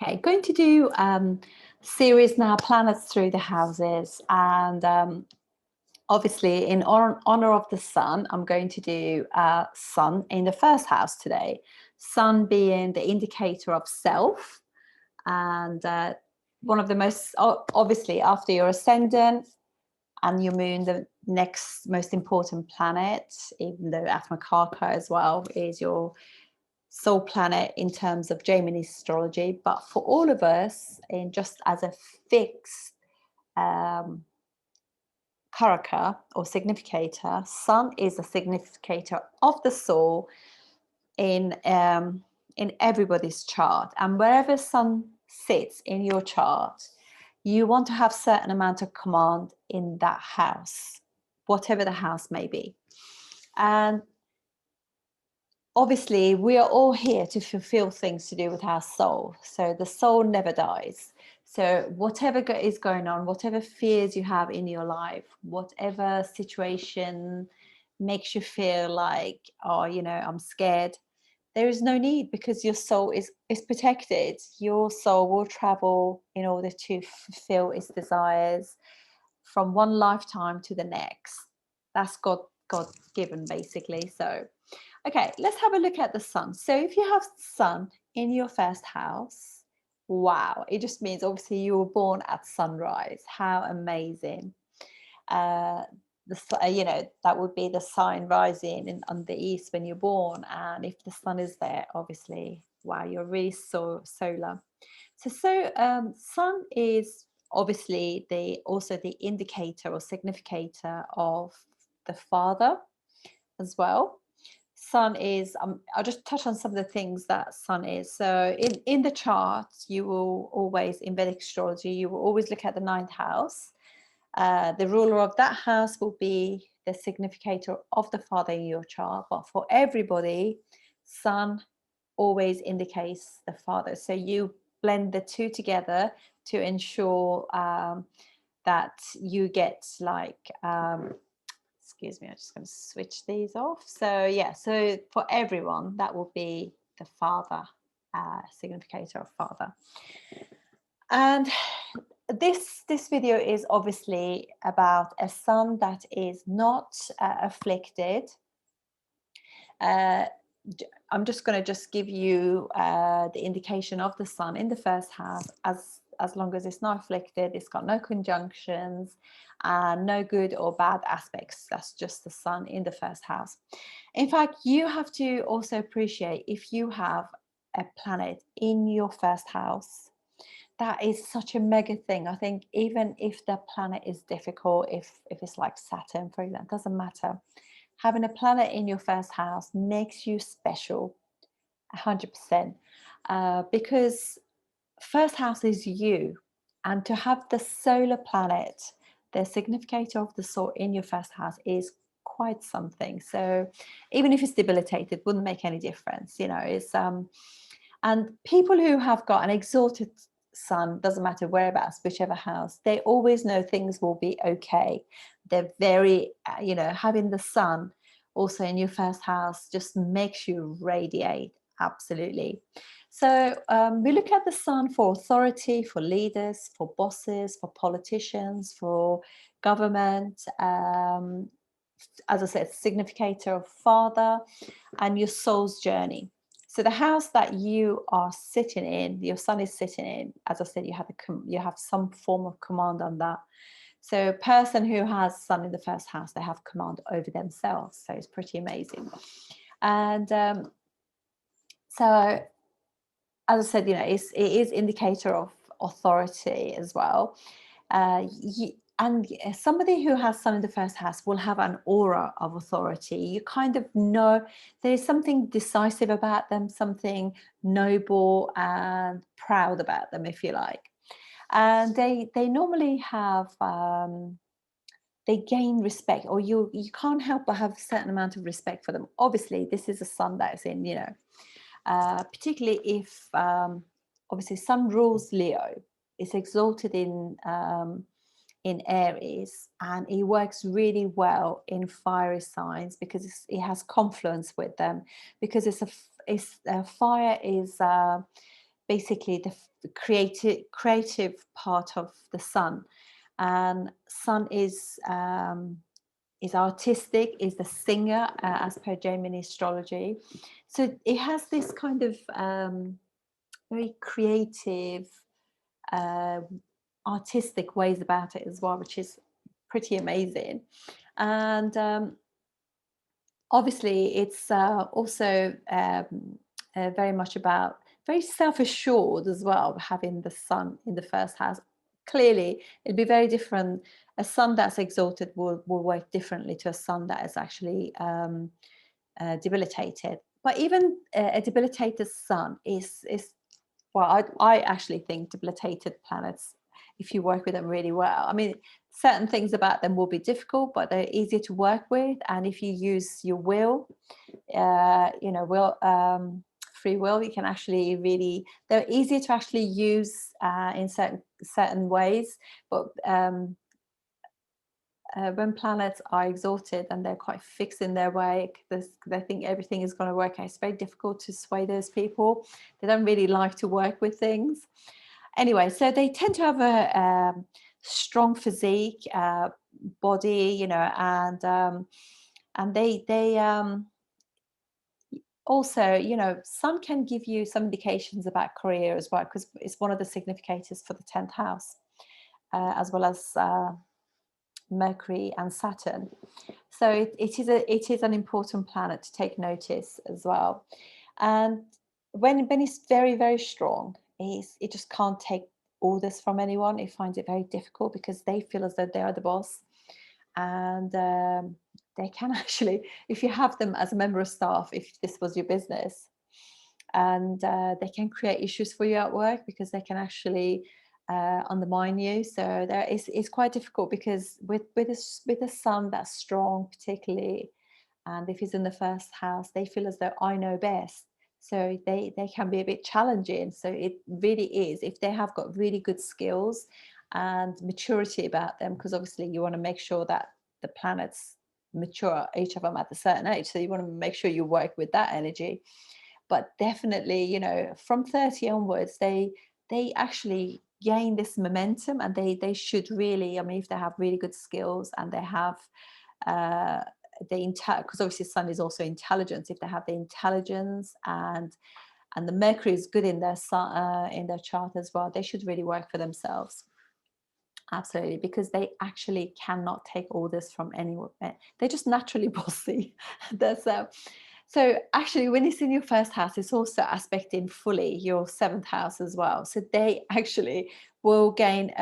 Okay, going to do series now, planets through the houses, and obviously in honor of the sun, I'm going to do sun in the first house today. Sun being the indicator of self, and one of the most obviously after your ascendant and your moon, the next most important planet, even though Atmakarka as well is your soul planet in terms of Gemini astrology, but for all of us, in just as a fixed karaka or significator, sun is a significator of the soul in everybody's chart, and wherever sun sits in your chart, you want to have certain amount of command in that house, whatever the house may be. And obviously, we are all here to fulfill things to do with our soul. So the soul never dies. So whatever is going on, whatever fears you have in your life, whatever situation makes you feel like, oh, I'm scared, there is no need, because your soul is protected. Your soul will travel in order to fulfill its desires from one lifetime to the next. That's God given, basically. So okay, let's have a look at the sun. So if you have sun in your first house, wow, it just means obviously you were born at sunrise. How amazing. That would be the sign rising on the east when you're born. And if the sun is there, obviously, wow, you're really solar. So sun is obviously also the indicator or significator of the father as well. Sun is, I'll just touch on some of the things that sun is. So in the chart, you will always, in Vedic astrology, you will always look at the ninth house. The ruler of that house will be the significator of the father in your chart. But for everybody, sun always indicates the father. So you blend the two together to ensure that you get like... excuse me, I'm just going to switch these off. So yeah, so for everyone, that will be the father, significator of father. And this video is obviously about a sun that is not afflicted. I'm just going to give you the indication of the sun in the first house. As long as it's not afflicted, it's got no conjunctions, no good or bad aspects. That's just the sun in the first house. In fact, you have to also appreciate if you have a planet in your first house. That is such a mega thing. I think even if the planet is difficult, if it's like Saturn, for example, it doesn't matter. Having a planet in your first house makes you special, 100%, because first house is you, and to have the solar planet, the significator of the soul in your first house, is quite something. So even if it's debilitated, wouldn't make any difference. It's and people who have got an exalted sun, doesn't matter whereabouts, whichever house, they always know things will be okay. They're very having the sun also in your first house just makes you radiate, absolutely. So we look at the sun for authority, for leaders, for bosses, for politicians, for government, as I said, significator of father, and your soul's journey. So the house that you are sitting in, your sun is sitting in, as I said, you have some form of command on that. So a person who has sun in the first house, they have command over themselves. So it's pretty amazing. And so, as I said, it is indicator of authority as well. And somebody who has sun in the first house will have an aura of authority. You kind of know there's something decisive about them, something noble and proud about them, if you like. And they normally have, they gain respect, or you can't help but have a certain amount of respect for them. Obviously, this is a sun that is in, particularly if, obviously, sun rules Leo. It's exalted in Aries, and it works really well in fiery signs because it has confluence with them, because fire is basically the creative part of the sun. And sun is artistic, is the singer, as per Gemini astrology. So it has this kind of very creative, uh, artistic ways about it as well, which is pretty amazing. And obviously, it's also very much about very self-assured as well, having the sun in the first house. Clearly, it'd be very different. A sun that's exalted will work differently to a sun that is actually debilitated. But even a debilitated sun is well, I actually think debilitated planets, if you work with them really well. I mean, certain things about them will be difficult, but they're easier to work with. And if you use your will, free will, you can actually really, they're easier to actually use in certain ways. But when planets are exalted and they're quite fixed in their way, they think everything is going to work out. It's very difficult to sway those people. They don't really like to work with things. Anyway, so they tend to have a strong physique, body, and they also, sun can give you some indications about career as well, because it's one of the significators for the 10th house, as well as Mercury and Saturn. So it is an important planet to take notice as well. And when it's very, very strong, it just can't take orders from anyone. It finds it very difficult because they feel as though they are the boss. And they can actually, if you have them as a member of staff, if this was your business, and they can create issues for you at work because they can actually undermine you. So it's quite difficult, because with a sun that's strong, particularly, and if he's in the first house, they feel as though I know best. So they can be a bit challenging. So it really is, if they have got really good skills and maturity about them, because obviously you want to make sure that the planets mature, each of them at a certain age. So you want to make sure you work with that energy. But definitely, from 30 onwards, they actually gain this momentum, and they should really, I mean, if they have really good skills and they have because obviously sun is also intelligence. If they have the intelligence and the Mercury is good in their in their chart as well, they should really work for themselves. Absolutely, because they actually cannot take orders from anyone. They're just naturally bossy. So actually, when it's in your first house, it's also aspecting fully your 7th house as well. So they actually will gain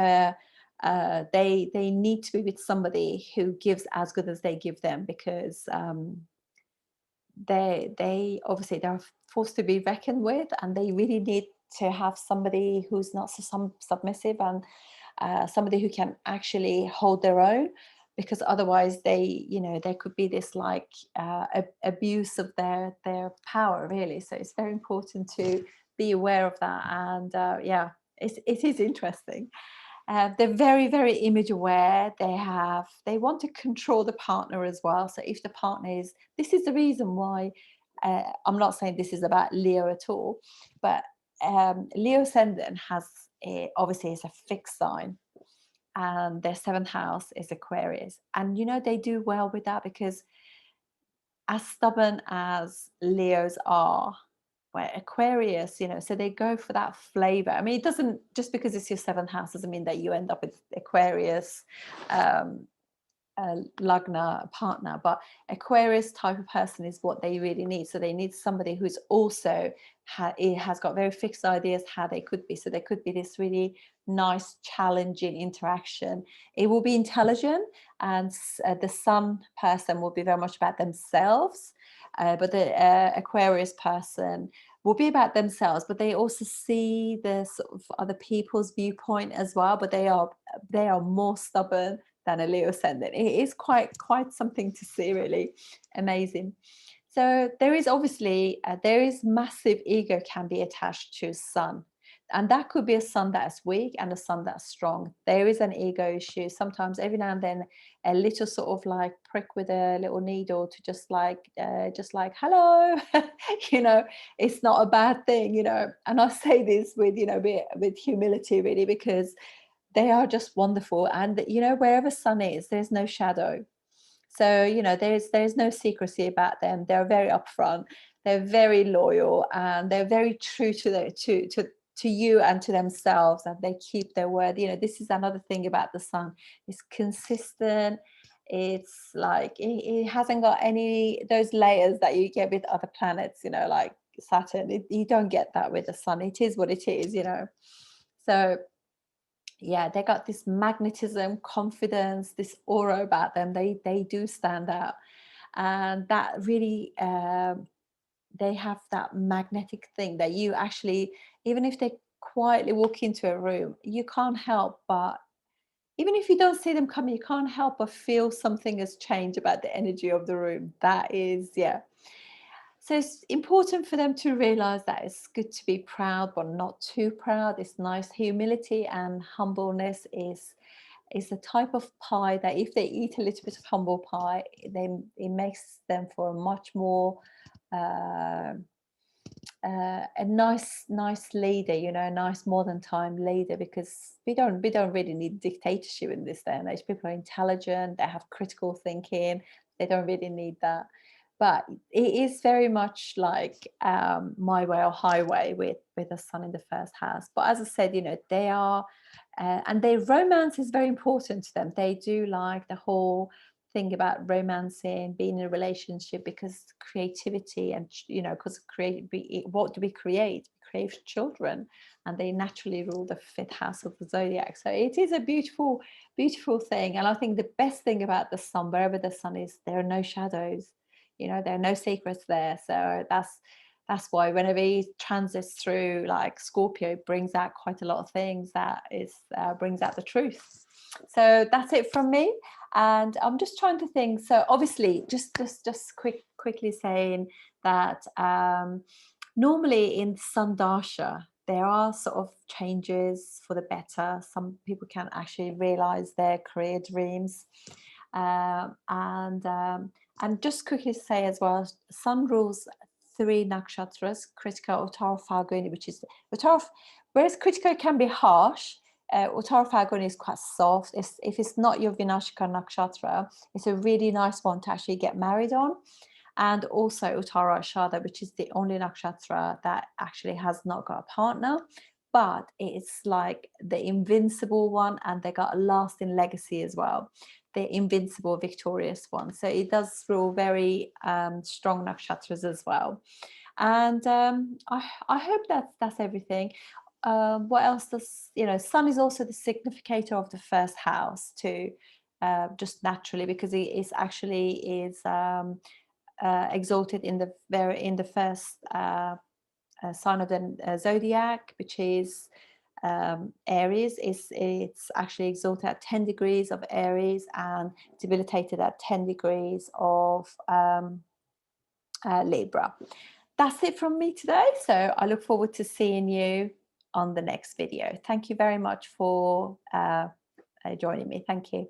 they need to be with somebody who gives as good as they give them, because they obviously they're forced to be reckoned with, and they really need to have somebody who's not so submissive, and somebody who can actually hold their own, because otherwise there could be this like abuse of their power, really. So it's very important to be aware of that. And it is interesting. They're very, very image aware. They want to control the partner as well. So if the partner this is the reason why I'm not saying this is about Leo at all, but Leo ascendant obviously is a fixed sign, and their 7th house is Aquarius. And they do well with that, because as stubborn as Leos are, where Aquarius, so they go for that flavor. I mean, it doesn't, just because it's your 7th house doesn't mean that you end up with Aquarius Lagna partner, but Aquarius type of person is what they really need. So they need somebody who's also has got very fixed ideas how they could be. So there could be this really nice, challenging interaction. It will be intelligent, and the sun person will be very much about themselves, but the Aquarius person will be about themselves, but they also see the sort of other people's viewpoint as well. But they are more stubborn than a Leo ascendant. It is quite something to see, really amazing. So there is obviously there is massive ego can be attached to sun. and that could be a sun that's weak and a sun that's strong. There is an ego issue. Sometimes every now and then a little sort of like prick with a little needle to just like hello, you know, it's not a bad thing, you know. And I say this with, you know, with humility really, because they are just wonderful. And you know, wherever sun is, there's no shadow. So, you know, there's no secrecy about them. They're very upfront, they're very loyal, and they're very true to their to you and to themselves, and they keep their word. You know, this is another thing about the sun. It's consistent. It's like it hasn't got any those layers that you get with other planets, you know, like Saturn. You don't get that with the sun. It is what it is, you know. So yeah, they got this magnetism, confidence, this aura about them. They do stand out, and that really they have that magnetic thing that you actually, even if they quietly walk into a room, you can't help but, even if you don't see them coming, you can't help but feel something has changed about the energy of the room. That is, yeah. So it's important for them to realize that it's good to be proud, but not too proud. It's nice. Humility and humbleness is a type of pie that if they eat a little bit of humble pie, it makes them for a much more uh, a nice leader, you know, a nice modern time leader, because we don't really need dictatorship in this day and age. People are intelligent, they have critical thinking, they don't really need that. But it is very much like my way or highway with the sun in the first house. But as I said, you know, they are and their romance is very important to them. They do like the whole thing about romancing, being in a relationship, because creativity and, you know, because what do we create? We create children, and they naturally rule the fifth house of the zodiac. So it is a beautiful, beautiful thing. And I think the best thing about the sun, wherever the sun is, there are no shadows. You know, there are no secrets there. So that's why whenever he transits through like Scorpio, it brings out quite a lot of things that is brings out the truth. So that's it from me. And I'm just trying to think. So obviously, just quickly saying that normally in Sun Dasha, there are sort of changes for the better. Some people can actually realize their career dreams. And just quickly say as well, Sun rules 3 nakshatras: Kritika, Uttara, Falguni, which is Uttara, whereas Kritika can be harsh, Uttara Falguni is quite soft. If it's not your Vinashika nakshatra, it's a really nice one to actually get married on. And also Uttara Ashada, which is the only nakshatra that actually has not got a partner, but it's like the invincible one, and they got a lasting legacy as well, the invincible, victorious one. So it does rule very strong nakshatras as well. And I hope that's everything. What else does, you know, sun is also the significator of the first house too, just naturally, because it is actually exalted in the first sign of the zodiac, which is Aries. It's actually exalted at 10 degrees of Aries and debilitated at 10 degrees of Libra. That's it from me today. So I look forward to seeing you on the next video. Thank you very much for joining me. Thank you.